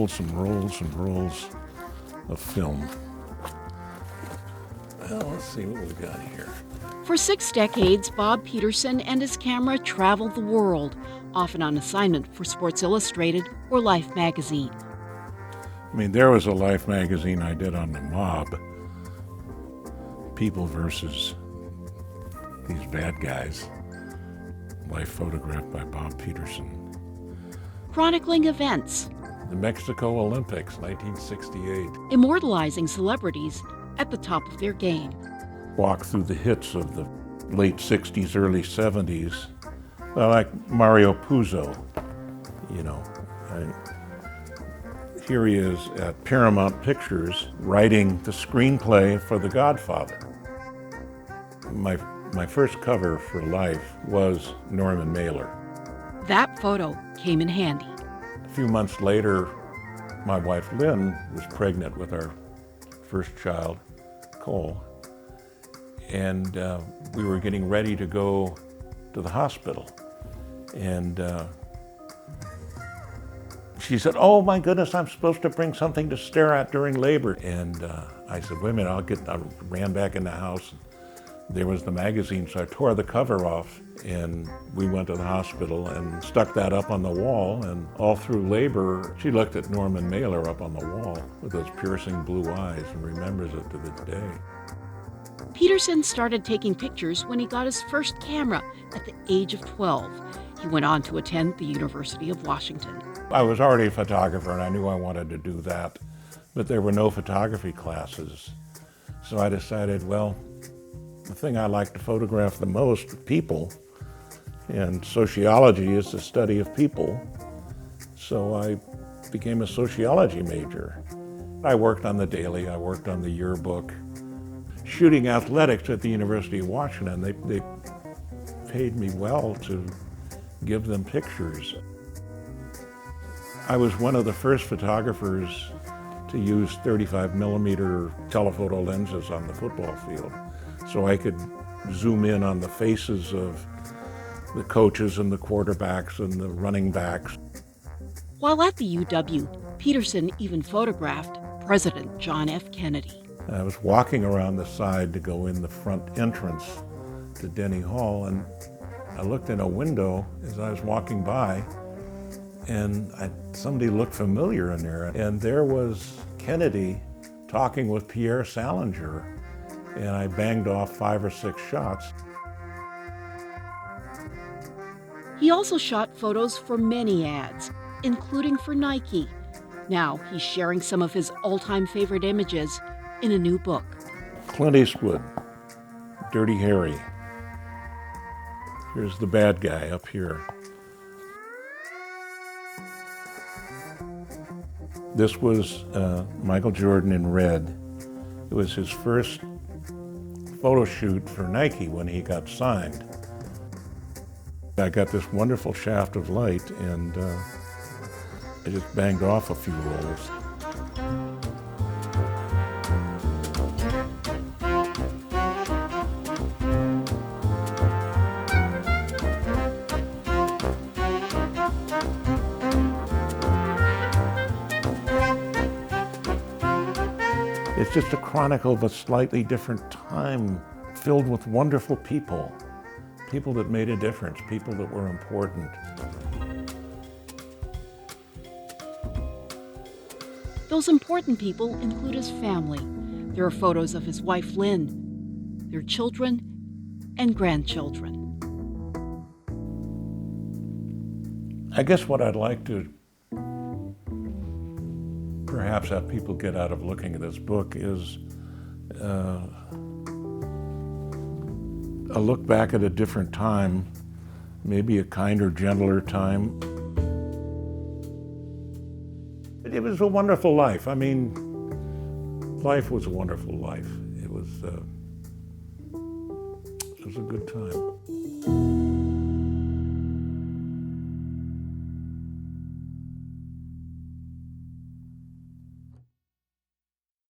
rolls and rolls and rolls of film. Well, let's see what we've got here. For 6 decades, Bob Peterson and his camera traveled the world, often on assignment for Sports Illustrated or Life magazine. I mean, there was a Life magazine I did on the mob. People versus these bad guys. Life photographed by Bob Peterson. Chronicling events, The Mexico Olympics, 1968. immortalizing celebrities at the top of their game. Walk through the hits of the late 60s, early 70s. Well, like Mario Puzo, you know. Here he is at Paramount Pictures writing the screenplay for The Godfather. My first cover for Life was Norman Mailer. That photo came in handy. A few months later, my wife Lynn was pregnant with our first child, Cole, and we were getting ready to go to the hospital. And she said, "Oh my goodness, I'm supposed to bring something to stare at during labor." And I said, "Wait a minute, I ran back in the house. There was the magazine, so I tore the cover off, and we went to the hospital and stuck that up on the wall. And all through labor, she looked at Norman Mailer up on the wall with those piercing blue eyes and remembers it to this day. Peterson started taking pictures when he got his first camera at the age of 12. He went on to attend the University of Washington. I was already a photographer, and I knew I wanted to do that, but there were no photography classes. So I decided, well, the thing I like to photograph the most, people, and sociology is the study of people. So I became a sociology major. I worked on the daily, I worked on the yearbook. Shooting athletics at the University of Washington, they paid me well to give them pictures. I was one of the first photographers to use 35 millimeter telephoto lenses on the football field, so I could zoom in on the faces of the coaches and the quarterbacks and the running backs. While at the UW, Peterson even photographed President John F. Kennedy. I was walking around the side to go in the front entrance to Denny Hall, and I looked in a window as I was walking by, and somebody looked familiar in there, and there was Kennedy talking with Pierre Salinger, and I banged off 5 or 6 shots. He also shot photos for many ads, including for Nike. Now he's sharing some of his all-time favorite images in a new book. Clint Eastwood, Dirty Harry. Here's the bad guy up here. This was Michael Jordan in red. It was his first photo shoot for Nike when he got signed. I got this wonderful shaft of light, and I just banged off a few rolls. It's just a chronicle of a slightly different time, filled with wonderful people. People that made a difference, people that were important. Those important people include his family. There are photos of his wife, Lynn, their children, and grandchildren. I guess what I'd like to perhaps have people get out of looking at this book is a look back at a different time, maybe a kinder, gentler time. It was a wonderful life. I mean, life was a wonderful life. It was a good time.